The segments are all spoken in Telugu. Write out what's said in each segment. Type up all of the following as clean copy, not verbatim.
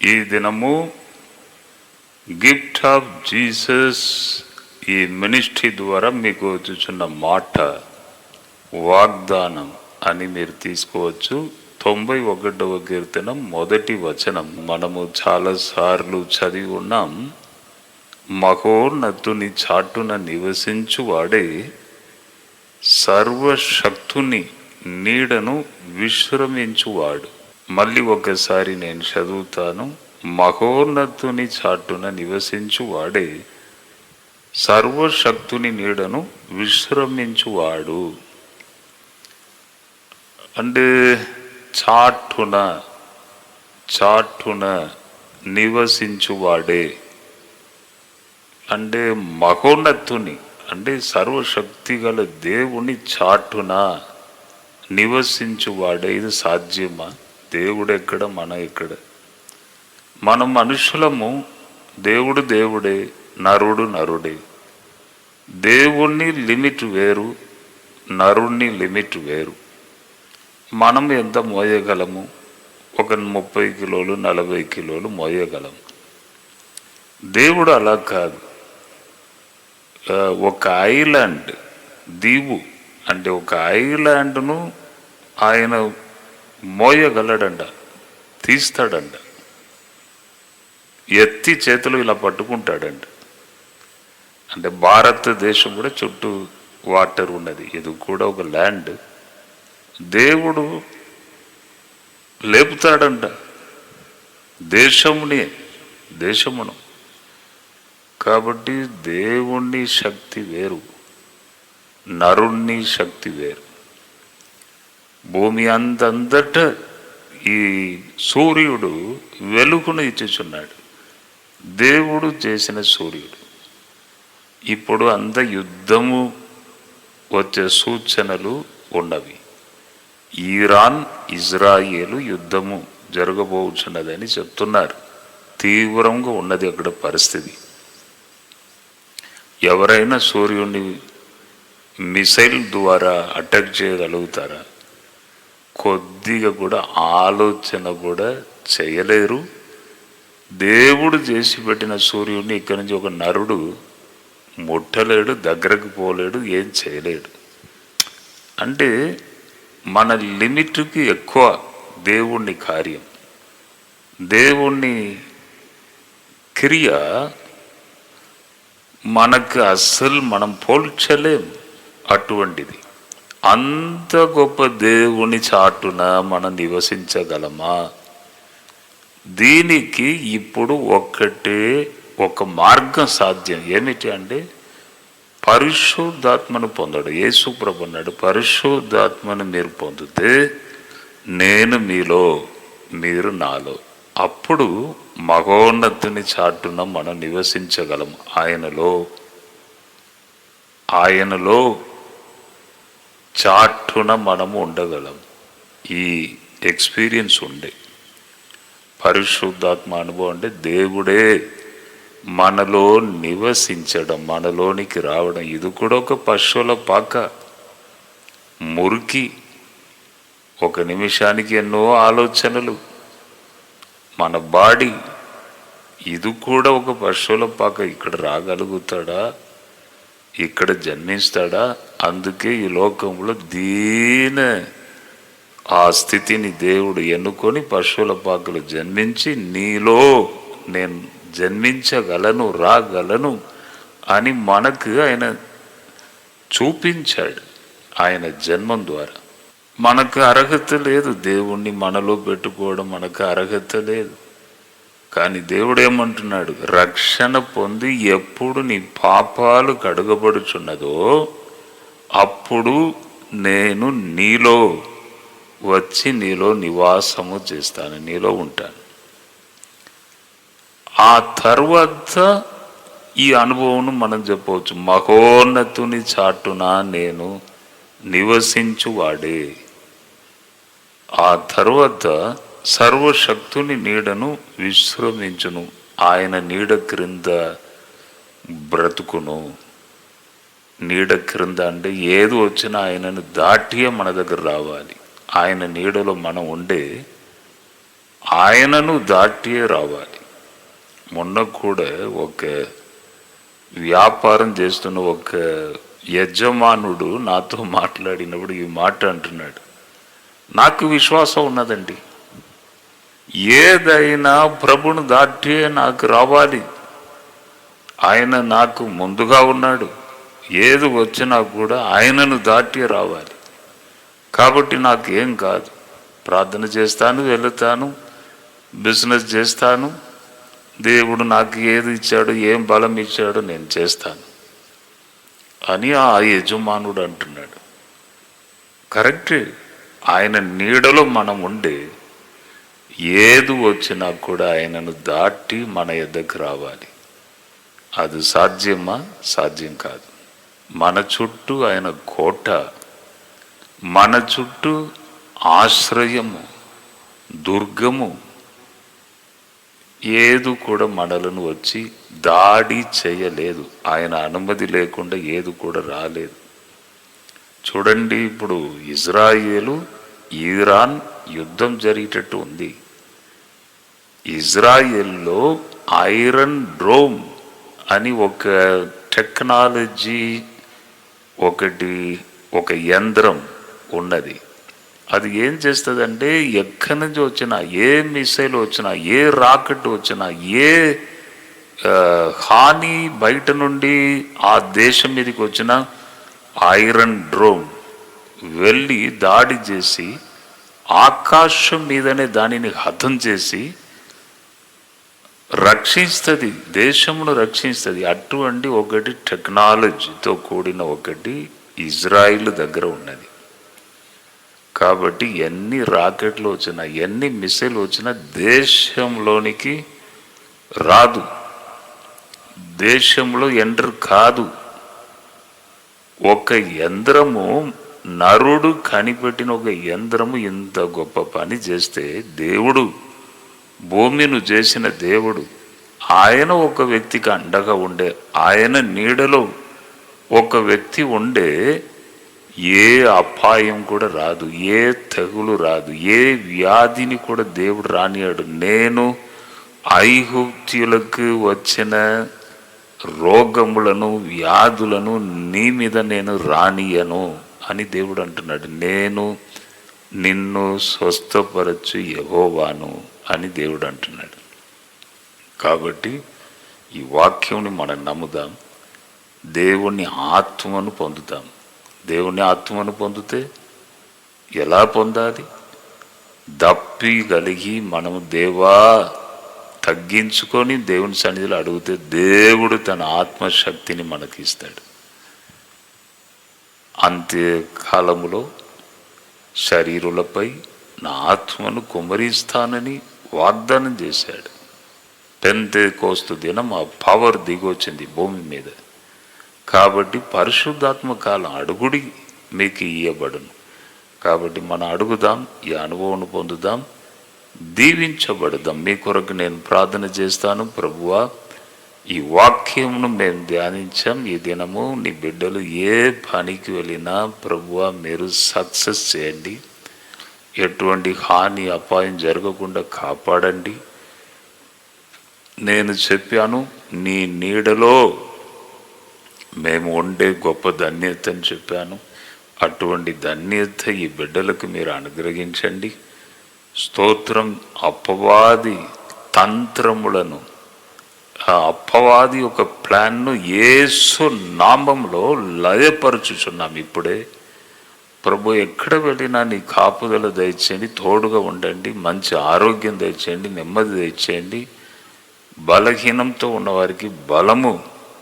ఈ దినము గిఫ్ట్ ఆఫ్ జీసస్ ఈ మినిస్ట్రీ ద్వారా మీకు వచ్చుచున్న మాట వాగ్దానం అని మీరు తీసుకోవచ్చు. 91వ కీర్తనం 1వ వచనం మనము చాలాసార్లు చదివి ఉన్నాం. మహోన్నతుని చాటున నివసించువాడే సర్వశక్తుని నీడను విశ్రమించువాడు. మళ్ళీ ఒకసారి నేను చదువుతాను. మహోన్నతుని చాటున నివసించువాడే సర్వశక్తుని నీడను విశ్రమించువాడు. అంటే చాటున నివసించువాడే అంటే మహోన్నతుని అంటే సర్వశక్తి గల దేవుని చాటున నివసించువాడే. ఇది సాధ్యమా? దేవుడు ఎక్కడ, మనం ఎక్కడ? మనం మనుషులము, దేవుడు దేవుడే, నరుడు నరుడే. దేవుణ్ణి లిమిట్ వేరు, నరుణ్ణి లిమిట్ వేరు. మనం ఎంత మోయగలము? ఒక 30 కిలోలు 40 కిలోలు మోయగలము. దేవుడు అలా కాదు. ఒక ఐలాండ్, దీవు అంటే ఒక ఐలాండ్ను ఆయన మోయగలడంట, తీస్తాడంట, ఎత్తి చేతులు ఇలా పట్టుకుంటాడంట. అంటే భారతదేశం కూడా చుట్టూ వాటర్ ఉన్నది, ఇది కూడా ఒక ల్యాండ్. దేవుడు లేపుతాడంట దేశమును. కాబట్టి దేవుణ్ణి శక్తి వేరు, నరుణ్ణి శక్తి వేరు. భూమి అంతట ఈ సూర్యుడు వెలుగును ఇచ్చుచున్నాడు, దేవుడు చేసిన సూర్యుడు. ఇప్పుడు అంత యుద్ధము వచ్చే సూచనలు ఉన్నవి. ఇరాన్ ఇజ్రాయేలు యుద్ధము జరగబోచున్నదని చెప్తున్నారు. తీవ్రంగా ఉన్నది అక్కడ పరిస్థితి. ఎవరైనా సూర్యుడిని మిసైల్ ద్వారా అటాక్ చేయగలుగుతారా? కొద్దిగా కూడా ఆలోచన కూడా చేయలేరు. దేవుడు చేసి పెట్టిన సూర్యుడిని ఇక్కడి నుంచి ఒక నరుడు ముట్టలేడు, దగ్గరకు పోలేడు, ఏం చేయలేడు. అంటే మన లిమిట్కి ఎక్కువ దేవుణ్ణి కార్యం, దేవుణ్ణి క్రియ మనకు అస్సలు మనం పోల్చలేం. అటువంటిది అంత గొప్ప దేవుని చాటున మనం నివసించగలమా? దీనికి ఇప్పుడు ఒక మార్గం సాధ్యం. ఏమిటి అంటే పరిశుద్ధాత్మను పొందడు. యేసు ప్రభు అన్నాడు, పరిశుద్ధాత్మను మీరు పొందితే నేను మీలో, మీరు నాలో. అప్పుడు మహోన్నతుని చాటున మనం నివసించగలం. ఆయనలో చాటున మనము ఉండగలం. ఈ ఎక్స్పీరియన్స్ ఉండే పరిశుద్ధాత్మ అనుభవం అంటే దేవుడే మనలో నివసించడం, మనలోనికి రావడం. ఇది కూడా ఒక పశువుల పాక, మురికి, ఒక నిమిషానికి ఎన్నో ఆలోచనలు, మన బాడీ, ఇది కూడా ఒక పశువుల పాక. ఇక్కడ రాగలుగుతాడా? ఇక్కడ జన్మిస్తాడా? అందుకే ఈ లోకంలో ఆ స్థితిని దేవుడు ఎన్నుకొని పశువుల పాకలు జన్మించి నీలో నేను జన్మించగలను, రాగలను అని మనకు ఆయన చూపించాడు. ఆయన జన్మం ద్వారా మనకు అర్హత లేదు. దేవుణ్ణి మనలో పెట్టుకోవడం మనకు అర్హత లేదు. కానీ దేవుడు ఏమంటున్నాడు? రక్షణ పొంది ఎప్పుడు నీ పాపాలు కడుగబడుచున్నదో అప్పుడు నేను నీలో వచ్చి నీలో నివాసము చేస్తాను, నీలో ఉంటాను. ఆ తర్వాత ఈ అనుభవం మనం చెప్పవచ్చు. మహోన్నతుని చాటున నేను నివసించువాడే. ఆ తర్వాత సర్వశక్తుని నీడను విశ్రమించును. ఆయన నీడ క్రింద బ్రతుకును. నీడ క్రింద అంటే ఏది వచ్చినా ఆయనను దాటియే మన దగ్గర రావాలి. ఆయన నీడలో మనం ఉండే ఆయనను దాటియే రావాలి. మొన్న కూడా ఒక వ్యాపారం చేస్తున్న ఒక యజమానుడు నాతో మాట్లాడినప్పుడు ఈ మాట అంటున్నాడు, నాకు విశ్వాసం ఉన్నదండి, ఏదైనా ప్రభును దాటే నాకు రావాలి, ఆయన నాకు ముందుగా ఉన్నాడు, ఏది వచ్చినా కూడా ఆయనను దాటి రావాలి, కాబట్టి నాకు ఏం కాదు, ప్రార్థన చేస్తాను, వెళుతాను, బిజినెస్ చేస్తాను, దేవుడు నాకు ఏది ఇచ్చాడు, ఏం బలం ఇచ్చాడు నేను చేస్తాను అని ఆ యజమానుడు అంటున్నాడు. కరెక్టే, ఆయన నీడలో మనం ఉండే ఏది వచ్చినా కూడా ఆయనను దాటి మన ఎద్దకు రావాలి. అది సాధ్యమా? సాధ్యం కాదు. మన చుట్టూ ఆయన కోట, మన చుట్టూ ఆశ్రయము, దుర్గము, ఏదు కూడా మనలను వచ్చి దాడి చేయలేదు. ఆయన అనుమతి లేకుండా ఏది కూడా రాలేదు. చూడండి, ఇప్పుడు ఇజ్రాయేలు ఇరాన్ యుద్ధం జరిగేటట్టు ఉంది. ఇజ్రాయెల్లో ఐరన్ డ్రోమ్ అని ఒక టెక్నాలజీ ఒక యంత్రం ఉన్నది. అది ఏం చేస్తుందంటే, ఎక్కడి నుంచి వచ్చినా, ఏ మిసైల్ వచ్చినా, ఏ రాకెట్ వచ్చినా, ఏ హాని బయట నుండి ఆ దేశం మీదకి వచ్చిన ఐరన్ డ్రోమ్ వెళ్ళి దాడి చేసి ఆకాశం మీదనే దానిని హతం చేసి రక్షిస్తుంది, దేశమును రక్షిస్తుంది. అటువంటి ఒకటి టెక్నాలజీతో కూడిన ఒకటి ఇజ్రాయిల్ దగ్గర ఉన్నది. కాబట్టి ఎన్ని రాకెట్లు వచ్చినా, ఎన్ని మిసైల్ వచ్చినా దేశంలోనికి రాదు, దేశంలో ఎంటర్ కాదు. ఒక యంత్రము, నరుడు కనిపెట్టిన ఒక యంత్రము ఇంత గొప్ప పని చేస్తే, దేవుడు, భూమిని చేసిన దేవుడు, ఆయన ఒక వ్యక్తికి అండగా ఉండే, ఆయన నీడలో ఒక వ్యక్తి ఉండే ఏ అపాయం కూడా రాదు, ఏ తెగులు రాదు, ఏ వ్యాధిని కూడా దేవుడు రానియాడు. నేను ఐగుప్తీయులకు వచ్చిన రోగములను, వ్యాధులను నీ మీద నేను రానియను అని దేవుడు అంటున్నాడు. నేను నిన్ను స్వస్థపరచు యెహోవాను అని దేవుడు అంటున్నాడు. కాబట్టి ఈ వాక్యంని మనం నమ్ముదాం, దేవుని ఆత్మను పొందుతాం. దేవుని ఆత్మను పొందితే ఎలా పొందాలి? దప్పి కలిగి మనము దేవా తగ్గించుకొని దేవుని సన్నిధిలో అడిగితే దేవుడు తన ఆత్మశక్తిని మనకి ఇస్తాడు. అంత్యకాలములో శరీరులపై నా ఆత్మను కుమ్మరిస్తానని వాగ్దానం చేశాడు. పెంతెకోస్తు దినం ఆ పవర్ దిగొచ్చింది భూమి మీద. కాబట్టి పరిశుద్ధాత్మ కాలం అడుగుడి మీకు ఇయ్యబడును. కాబట్టి మనం అడుగుదాం, ఈ అనుభవం పొందుదాం, దీవించబడదాం. మీ కొరకు నేను ప్రార్థన చేస్తాను. ప్రభువా, ఈ వాక్యమును మేము ధ్యానించాం. ఈ దినము నీ బిడ్డలు ఏ పనికి వెళ్ళినా ప్రభువా మీరు సక్సెస్ చేయండి, ఎటువంటి హాని అపాయం జరగకుండా కాపాడండి. నేను చెప్పాను, నీ నీడలో మేము ఉండే గొప్ప ధన్యత అని చెప్పాను. అటువంటి ధన్యత ఈ బిడ్డలకు మీరు అనుగ్రహించండి. స్తోత్రం. అపవాది తంత్రములను, ఆ అపవాది ఒక ప్లాన్ను యేసు నామములో లయపరచుచున్నాం ఇప్పుడే. ప్రభు, ఎక్కడ వెళ్ళినా నీ కాపుదల దయచేయండి, తోడుగా ఉండండి, మంచి ఆరోగ్యం దయచేయండి, నెమ్మది దయచేయండి. బలహీనంతో ఉన్నవారికి బలము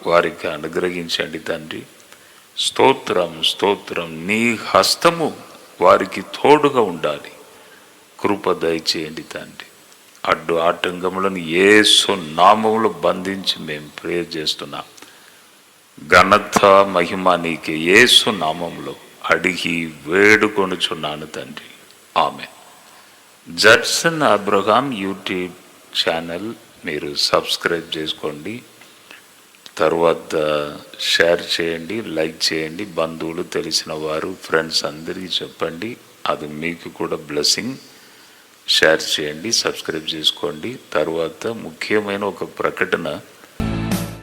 వారికి అనుగ్రహించండి తండ్రి. స్తోత్రం, స్తోత్రం. నీ హస్తము వారికి తోడుగా ఉండాలి, కృప దయచేయండి తండ్రి. అడ్డు ఆటంకములను యేసు నామములో బంధించి మేము ప్రేయర్ చేస్తున్నాం. ఘనత మహిమ నీకే యేసు నామములో అడిగి వేడుకొనుచున్నాను తండ్రి. ఆమేన్. జడ్సన్ అబ్రహాం యూట్యూబ్ ఛానల్ మీరు సబ్స్క్రైబ్ చేసుకోండి, తర్వాత షేర్ చేయండి, లైక్ చేయండి, బంధువులు, తెలిసిన వారు, ఫ్రెండ్స్ అందరికీ చెప్పండి. అది మీకు కూడా బ్లెస్సింగ్. షేర్ చేయండి, సబ్స్క్రైబ్ చేసుకోండి. తర్వాత ముఖ్యమైన ఒక ప్రకటన,